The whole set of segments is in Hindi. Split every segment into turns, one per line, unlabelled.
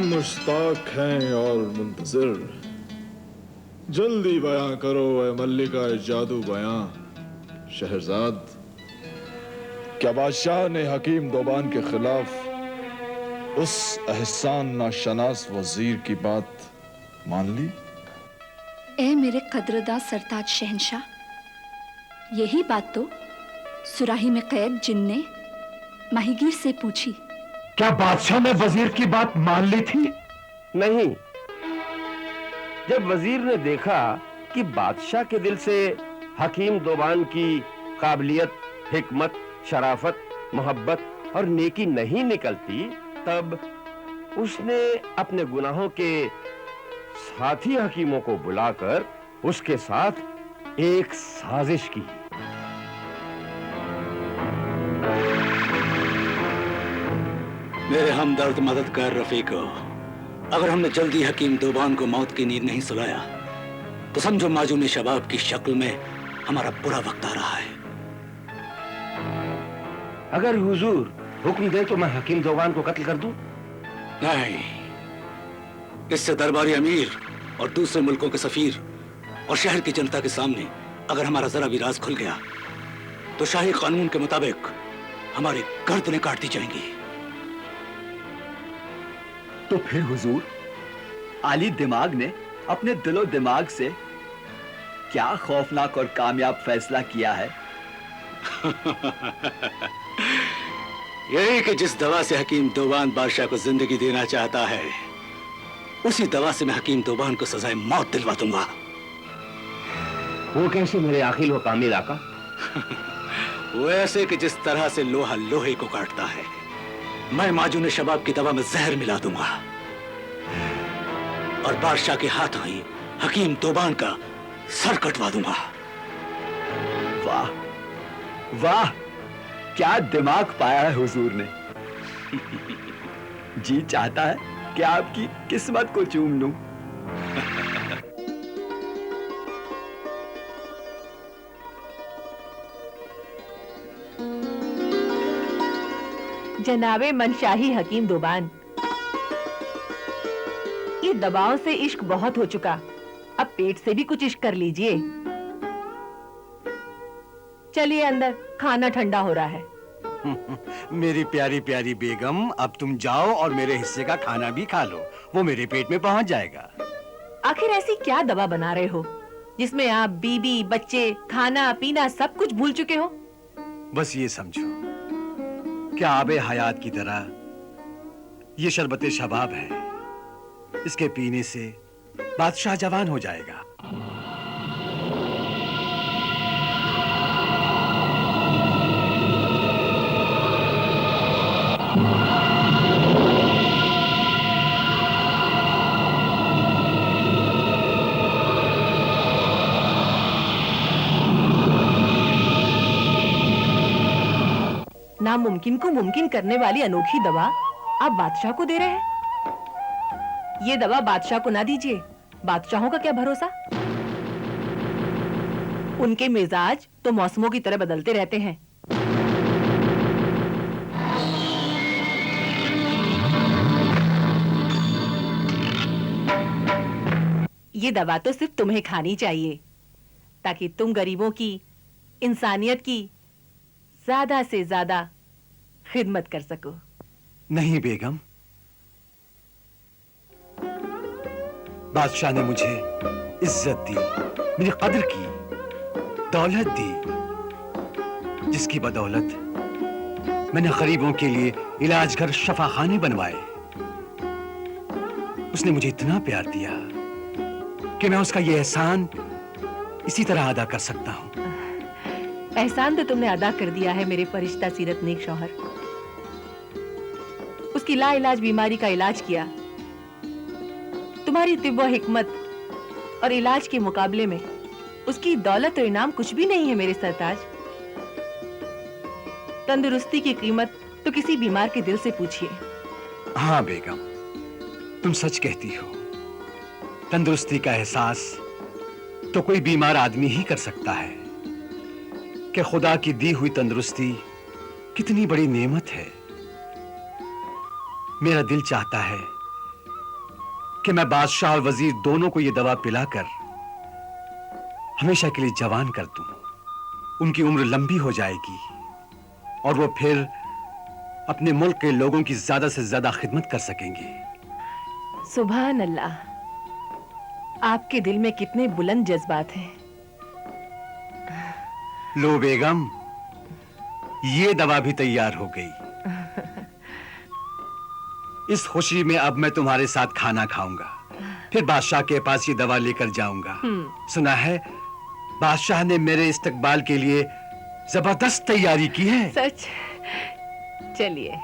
मुश्ताक हैं और मुंतजिर, जल्दी बयां करो ए मल्लिका जादू बयां। शहरजाद, क्या बादशाह ने हकीम दोबान के खिलाफ उस एहसान नाशनास वजीर की बात मान ली?
ए मेरे कदरदार सरताज शहंशाह, यही बात तो सुराही में कैद जिन ने माहीगीर से पूछी।
क्या बादशाह ने वजीर की बात मान ली थी?
नहीं, जब वजीर ने देखा कि बादशाह के दिल से हकीम दोबान की काबिलियत, हिकमत, शराफत, मोहब्बत और नेकी नहीं निकलती, तब उसने अपने गुनाहों के साथी हकीमों को बुलाकर उसके साथ एक साजिश की।
मेरे हमदर्द मददगार रफीको, अगर हमने जल्दी हकीम दोबान को मौत की नींद नहीं सुलाया तो समझो माजून शबाब की शक्ल में हमारा बुरा वक्त आ रहा है।
अगर हुजूर हुक्म दे तो मैं हकीम दोबान को कत्ल कर दूं?
नहीं, इससे दरबारी अमीर और दूसरे मुल्कों के सफीर और शहर की जनता के सामने अगर हमारा जरा भी राज खुल गया तो शाही कानून के मुताबिक हमारी गर्दनें काट दी जाएंगी।
तो फिर हुजूर, आली दिमाग ने अपने दिलो दिमाग से क्या खौफनाक और कामयाब फैसला किया है?
यही कि जिस दवा से हकीम दोबान बादशाह को जिंदगी देना चाहता है, उसी दवा से मैं हकीम दोबान को सजाए मौत दिलवा दूंगा।
वो कैसे मेरे आखिल व कामिल आका?
वो ऐसे कि जिस तरह से लोहा लोहे को काटता है, मैं माजून शबाब की दवा में जहर मिला दूंगा और बादशाह के हाथों ही हकीम दोबान का सर कटवा दूंगा।
वाह वाह, क्या दिमाग पाया है हुजूर ने। जी चाहता है कि आपकी किस्मत को चूम लूं।
जनाबे मनशाही हकीम दोबान, ये दवाओं से इश्क बहुत हो चुका, अब पेट से भी कुछ इश्क कर लीजिए। चलिए अंदर, खाना ठंडा हो रहा है।
मेरी प्यारी प्यारी बेगम, अब तुम जाओ और मेरे हिस्से का खाना भी खा लो, वो मेरे पेट में पहुंच जाएगा।
आखिर ऐसी क्या दवा बना रहे हो जिसमें आप बीबी, बच्चे, खाना पीना सब कुछ भूल चुके हो?
बस ये समझो कि आबे हयात की तरह ये शरबत शबाब है, इसके पीने से बादशाह जवान हो जाएगा।
नामुमकिन को मुमकिन करने वाली अनोखी दवा आप बादशाह को दे रहे हैं? ये दवा बादशाह को ना दीजिए, बादशाहों का क्या भरोसा। उनके मिजाज तो मौसमों की तरह बदलते रहते हैं। ये दवा तो सिर्फ तुम्हें खानी चाहिए ताकि तुम गरीबों की, इंसानियत की ज्यादा से ज्यादा खिदमत कर सको।
नहीं बेगम, बादशाह ने मुझे इज्जत दी, मेरी कदर की, दौलत दी, जिसकी बदौलत मैंने गरीबों के लिए इलाज घर शफाखाने बनवाए। उसने मुझे इतना प्यार दिया कि मैं उसका ये एहसान इसी तरह अदा कर सकता हूं।
एहसान तो तुमने अदा कर दिया है मेरे फरिश्ता सीरत नेक शौहर। उसकी लाइलाज बीमारी का इलाज किया। तुम्हारी तिब्ब व हिकमत और इलाज के मुकाबले में उसकी दौलत और इनाम कुछ भी नहीं है मेरे सरताज। तंदुरुस्ती की कीमत तो किसी बीमार के दिल से पूछिए।
हाँ बेगम, तुम सच कहती हो। तंदुरुस्ती का एहसास तो कोई बीमार आदमी ही कर सकता है कि खुदा की दी हुई तंदुरुस्ती कितनी बड़ी नेमत है। मेरा दिल चाहता है कि मैं बादशाह और वजीर दोनों को यह दवा पिलाकर हमेशा के लिए जवान कर दूं। उनकी उम्र लंबी हो जाएगी और वो फिर अपने मुल्क के लोगों की ज्यादा से ज्यादा खिदमत कर सकेंगे।
सुभान अल्लाह, आपके दिल में कितने बुलंद जज्बात हैं।
लो बेगम, ये दवा भी तैयार हो गई। इस खुशी में अब मैं तुम्हारे साथ खाना खाऊंगा, फिर बादशाह के पास ये दवा लेकर जाऊंगा। सुना है बादशाह ने मेरे इस्तकबाल के लिए जबरदस्त तैयारी की है।
सच? चलिए।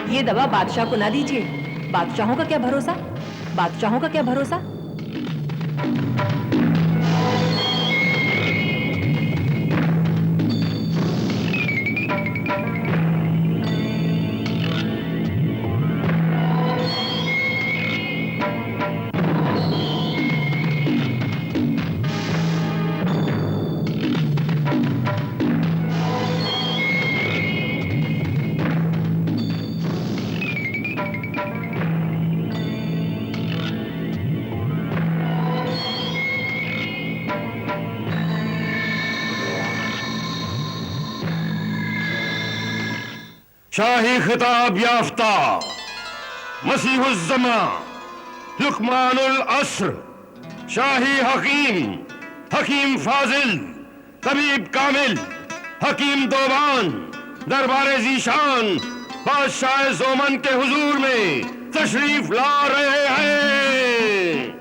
ये दवा बादशाह को ना दीजिए। बादशाहों का क्या भरोसा, बादशाहों का क्या भरोसा।
शाही खिताब याफ्ता मसीहुज़्ज़मा लुक़मानुल अस्र, शाही हकीम, हकीम फाजिल, तबीब कामिल, हकीम दोबान दरबार ज़ीशान बादशाह ज़ोमन के हुजूर में तशरीफ ला रहे हैं।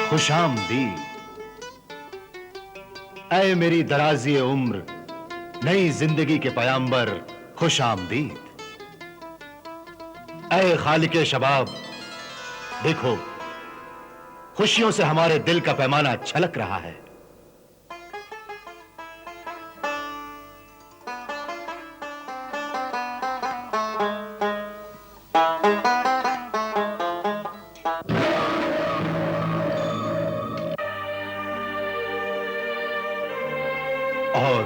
खुशामदीद ऐ मेरी दराज़ी उम्र, नई जिंदगी के पयाम्बर, खुशामदीद। ऐ खालिके शबाब, देखो खुशियों से हमारे दिल का पैमाना छलक रहा है। और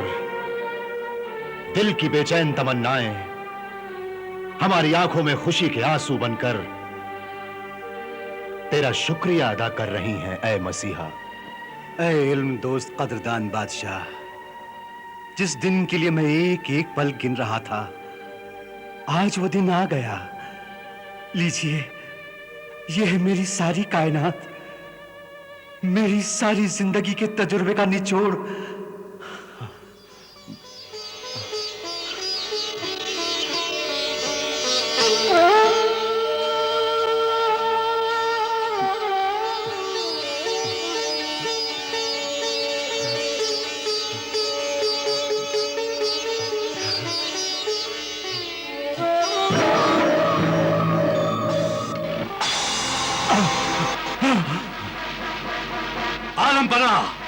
दिल की बेचैन तमन्नाएं हमारी आंखों में खुशी के आंसू बनकर तेरा शुक्रिया अदा कर रही हैं ऐ मसीहा। ऐ इल्म दोस्त कदरदान बादशाह, जिस दिन के लिए मैं एक एक पल गिन रहा था, आज वो दिन आ गया। लीजिए, यह है मेरी सारी कायनात, मेरी सारी जिंदगी के तजुर्बे का निचोड़।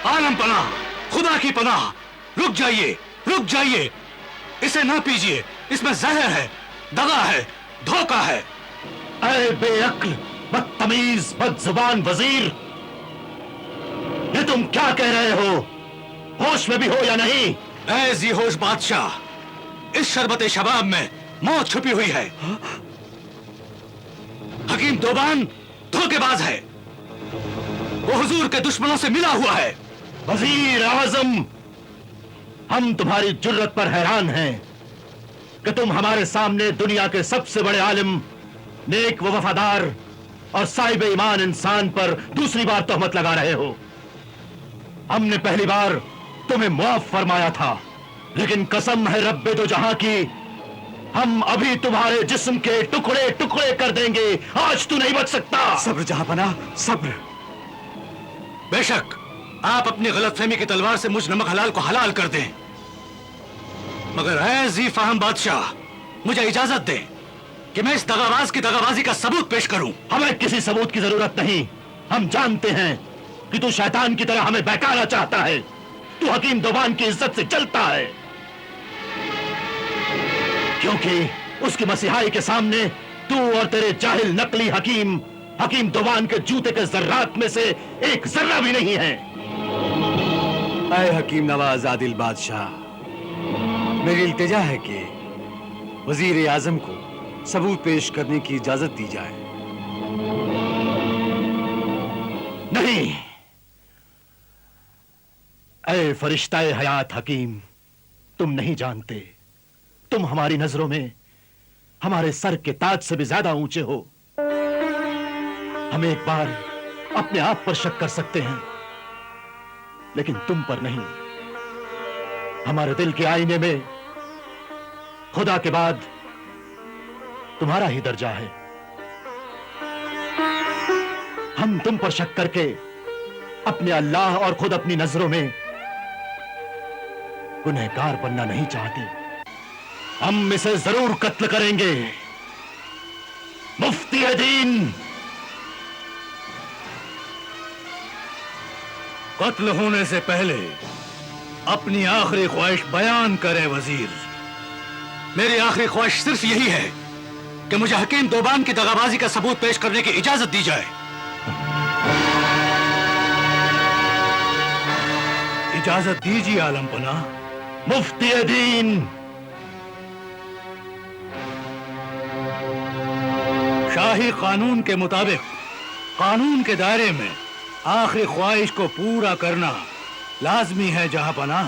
आलम पनाह, खुदा की पनाह, रुक जाइए, रुक जाइए। इसे ना पीजिए, इसमें जहर है, दगा है, धोखा है।
ऐ बेअक्ल, बदतमीज, बदजुबान वजीर, ये तुम क्या कह रहे हो? होश में भी हो या नहीं?
ऐ जी होश बादशाह, इस शरबत शबाब में मौत छुपी हुई है। हकीम दोबान धोखेबाज है, वो हुजूर के दुश्मनों से मिला हुआ है।
वजीर आजम, हम तुम्हारी जुर्रत पर हैरान हैं कि तुम हमारे सामने दुनिया के सबसे बड़े आलिम, नेक व वफादार और साहिब ईमान इंसान पर दूसरी बार तोहमत लगा रहे हो। हमने पहली बार तुम्हें मुआफ फरमाया था, लेकिन कसम है रब्बे दो जहां की, हम अभी तुम्हारे जिस्म के टुकड़े टुकड़े कर देंगे। आज तू नहीं बच सकता।
सब्र जहांपना, सब्र।
बेशक आप अपनी गलतफहमी की तलवार से मुझ नमक हलाल को हलाल कर दें, मगर ऐ जी फाहम बादशाह, मुझे इजाजत दें कि मैं इस दगाबाज की दगाबाजी का सबूत पेश करूं।
हमें किसी सबूत की जरूरत नहीं। हम जानते हैं कि तू शैतान की तरह हमें बहकाना चाहता है। तू हकीम दोबान की इज्जत से जलता है, क्योंकि उसकी मसीहाई के सामने तू और तेरे जाहिल नकली हकीम हकीम दोबान के जूते के जर्रात में से एक जर्रा भी नहीं है।
ऐ हकीम नवाज आदिल बादशाह, मेरी इल्तिजा है कि वजीर आजम को सबूत पेश करने की इजाजत दी जाए।
नहीं। ऐ फरिश्ता-ए हयात हकीम, तुम नहीं जानते, तुम हमारी नजरों में हमारे सर के ताज से भी ज्यादा ऊंचे हो। हम एक बार अपने आप पर शक कर सकते हैं, लेकिन तुम पर नहीं। हमारे दिल के आईने में खुदा के बाद तुम्हारा ही दर्जा है। हम तुम पर शक करके अपने अल्लाह और खुद अपनी नजरों में गुनहगार बनना नहीं चाहते। हम इसे जरूर कत्ल करेंगे। मुफ्ती दीन,
कत्ल होने से पहले अपनी आखिरी ख्वाहिश बयान करें वजीर। मेरी आखिरी ख्वाहिश सिर्फ यही है कि मुझे हकीम दोबान की दगाबाजी का सबूत पेश करने की इजाजत दी जाए। इजाजत दीजिए आलमपना।
मुफ्ती दीन,
शाही कानून के मुताबिक कानून के दायरे में आखिरी ख्वाहिश को पूरा करना लाजमी है जहांपना।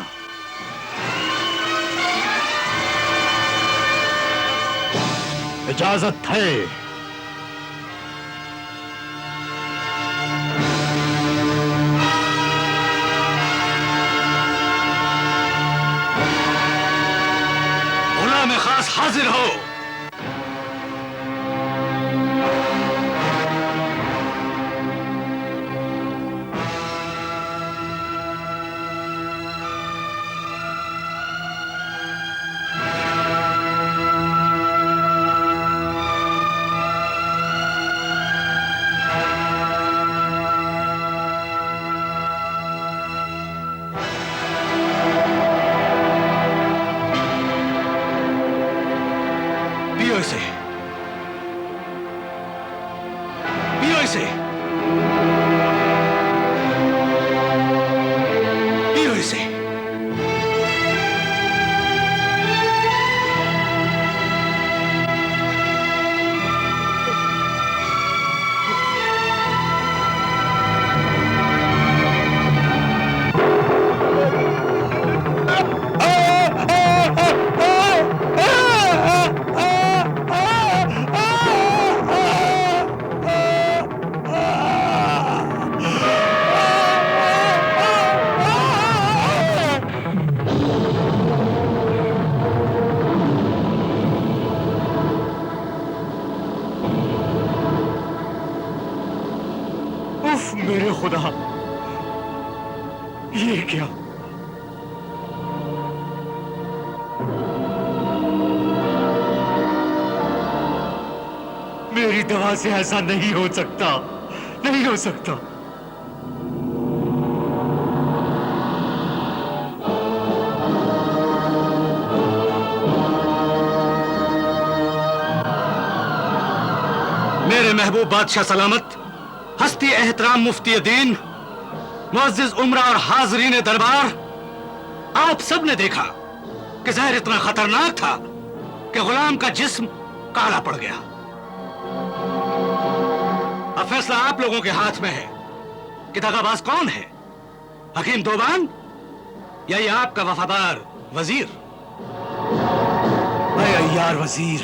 इजाजत है।
गुलाम खास हाजिर हो। पियो इसे, पियो इसे, पियो इसे।
उफ मेरे खुदा, ये क्या? मेरी दवा से ऐसा नहीं हो सकता, नहीं हो सकता।
मेरे महबूब बादशाह सलामत, हस्ती एहतराम मुफ्ती दीन, मुअज्जिज उमरा और हाजरीन दरबार, आप सब ने देखा कि जहर इतना खतरनाक था कि गुलाम का जिस्म काला पड़ गया। अब फैसला आप लोगों के हाथ में है कि दगाबाज कौन है, हकीम दोबान या ये आपका वफादार वजीर?
अरे यार वजीर,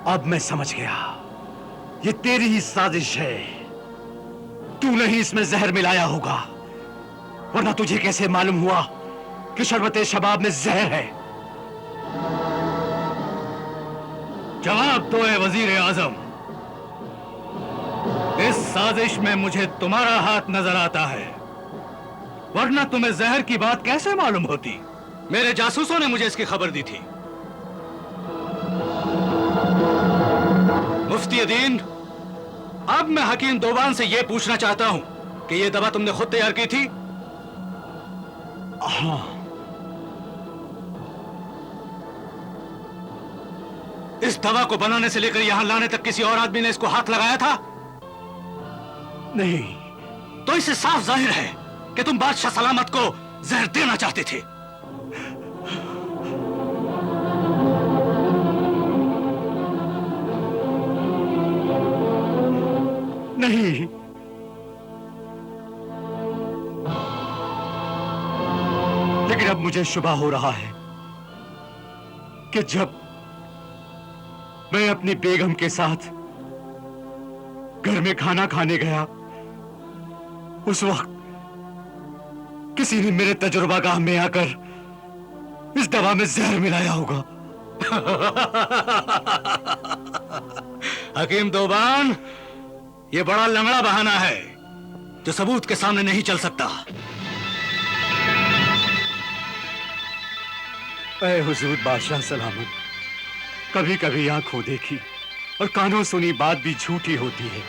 अब मैं समझ गया, ये तेरी ही साजिश है। तूने ही इसमें जहर मिलाया होगा, वरना तुझे कैसे मालूम हुआ कि शरबते शबाब में जहर है?
जवाब दो ए वजीर आजम। इस साजिश में मुझे तुम्हारा हाथ नजर आता है, वरना तुम्हें जहर की बात कैसे मालूम होती? मेरे जासूसों ने मुझे इसकी खबर दी थी। मुफ्ती दीन, अब मैं हकीम दोबान से यह पूछना चाहता हूं कि यह दवा तुमने खुद तैयार की थी?
हाँ।
इस दवा को बनाने से लेकर यहां लाने तक किसी और आदमी ने इसको हाथ लगाया था?
नहीं।
तो इससे साफ जाहिर है कि तुम बादशाह सलामत को जहर देना चाहते थे।
नहीं, लेकिन अब मुझे शुबा हो रहा है कि जब मैं अपनी बेगम के साथ घर में खाना खाने गया, उस वक्त किसी ने मेरे तजुर्बागाह में आकर इस दवा में जहर मिलाया होगा।
हकीम दोबान, ये बड़ा लंगड़ा बहाना है जो सबूत के सामने नहीं चल सकता।
ऐ हुजूर बादशाह सलामत, कभी कभी आंखों देखी और कानों सुनी बात भी झूठी होती है।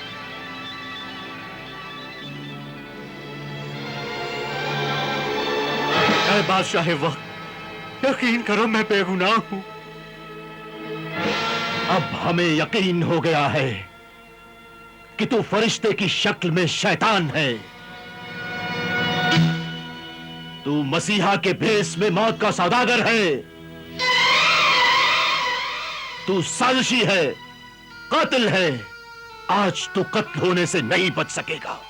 ऐ बादशाह वक्त, यकीन करो मैं बेगुनाह हूं।
अब हमें यकीन हो गया है कि तू फरिश्ते की शक्ल में शैतान है। तू मसीहा के भेस में मौत का सौदागर है। तू साजिशी है, कातिल है। आज तू कत्ल होने से नहीं बच सकेगा।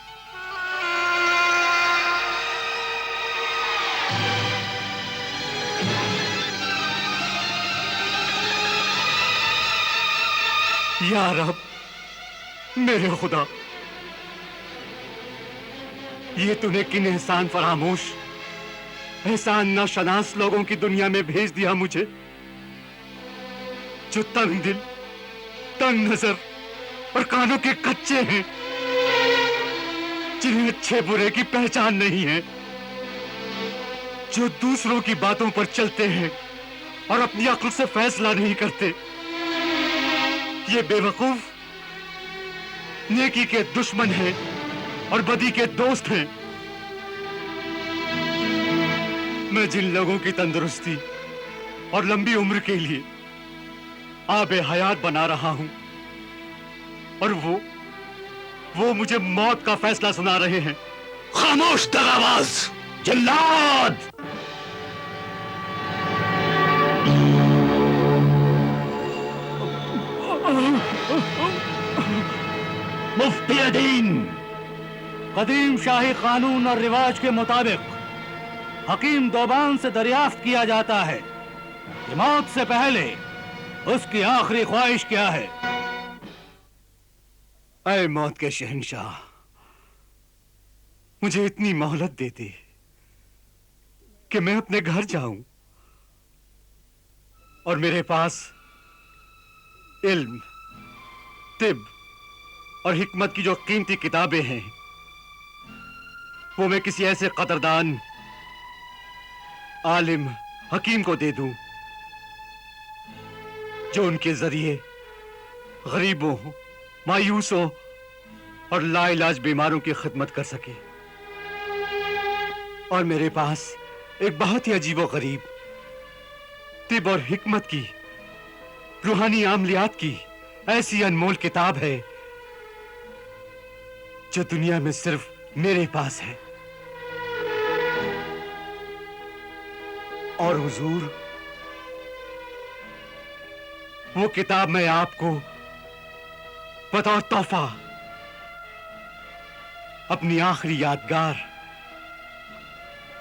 या रब, मेरे खुदा, ये तूने किन एहसान फरामोश, एहसान नाशनास लोगों की दुनिया में भेज दिया मुझे, जो तंग दिल, तंग नजर और कानों के कच्चे हैं, जिन्हें अच्छे बुरे की पहचान नहीं है, जो दूसरों की बातों पर चलते हैं और अपनी अक्ल से फैसला नहीं करते। ये बेवकूफ नेकी के दुश्मन हैं और बदी के दोस्त हैं। मैं जिन लोगों की तंदुरुस्ती और लंबी उम्र के लिए आबे हयात बना रहा हूं, और वो मुझे मौत का फैसला सुना रहे हैं।
खामोश दगाबाज,
जल्लाद! मुफ्ती दीन,
कदीम शाही कानून और रिवाज के मुताबिक हकीम दोबान से दरियाफ्त किया जाता है कि मौत से पहले उसकी आखिरी ख्वाहिश क्या है।
ऐ मौत के शहंशाह, मुझे इतनी मोहलत दे दे कि मैं अपने घर जाऊं और मेरे पास इल्म, तिब और हिकमत की जो कीमती किताबें हैं, वो मैं किसी ऐसे कदरदान आलिम हकीम को दे दूं जो उनके जरिए गरीबों, मायूसों और लाइलाज बीमारों की खिदमत कर सके। और मेरे पास एक बहुत ही अजीबोगरीब तिब और हिकमत की, रूहानी आमलियात की ऐसी अनमोल किताब है जो दुनिया में सिर्फ मेरे पास है। और हुजूर, वो किताब मैं आपको बतौर तोहफा अपनी आखिरी यादगार,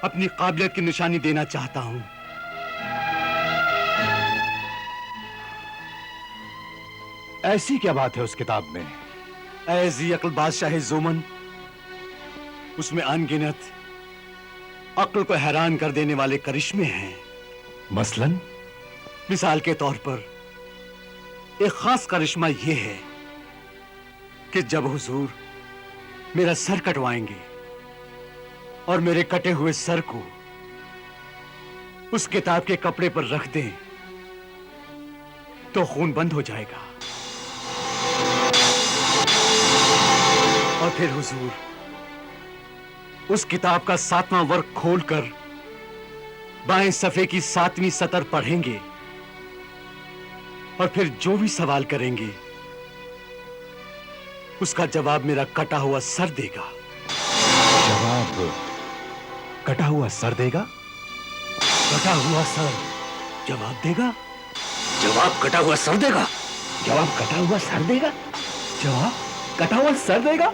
अपनी काबिलियत की निशानी देना चाहता हूं।
ऐसी क्या बात है उस किताब में?
ऐसी अक्ल बादशाह जोमन, उसमें अनगिनत अक्ल को हैरान कर देने वाले करिश्मे हैं।
मसलन?
मिसाल के तौर पर एक खास करिश्मा यह है कि जब हुजूर मेरा सर कटवाएंगे और मेरे कटे हुए सर को उस किताब के कपड़े पर रख दें तो खून बंद हो जाएगा। और फिर हुजूर उस किताब का 7वां वर्ग खोलकर बाएं सफ़े की 7वीं सतर पढ़ेंगे और फिर जो भी सवाल करेंगे उसका जवाब मेरा कटा हुआ सर देगा।
जवाब कटा हुआ सर देगा?
कटा हुआ सर जवाब देगा।
जवाब कटा हुआ सर देगा।
जवाब कटा हुआ सर देगा?
जवाब कटा हुआ सर देगा।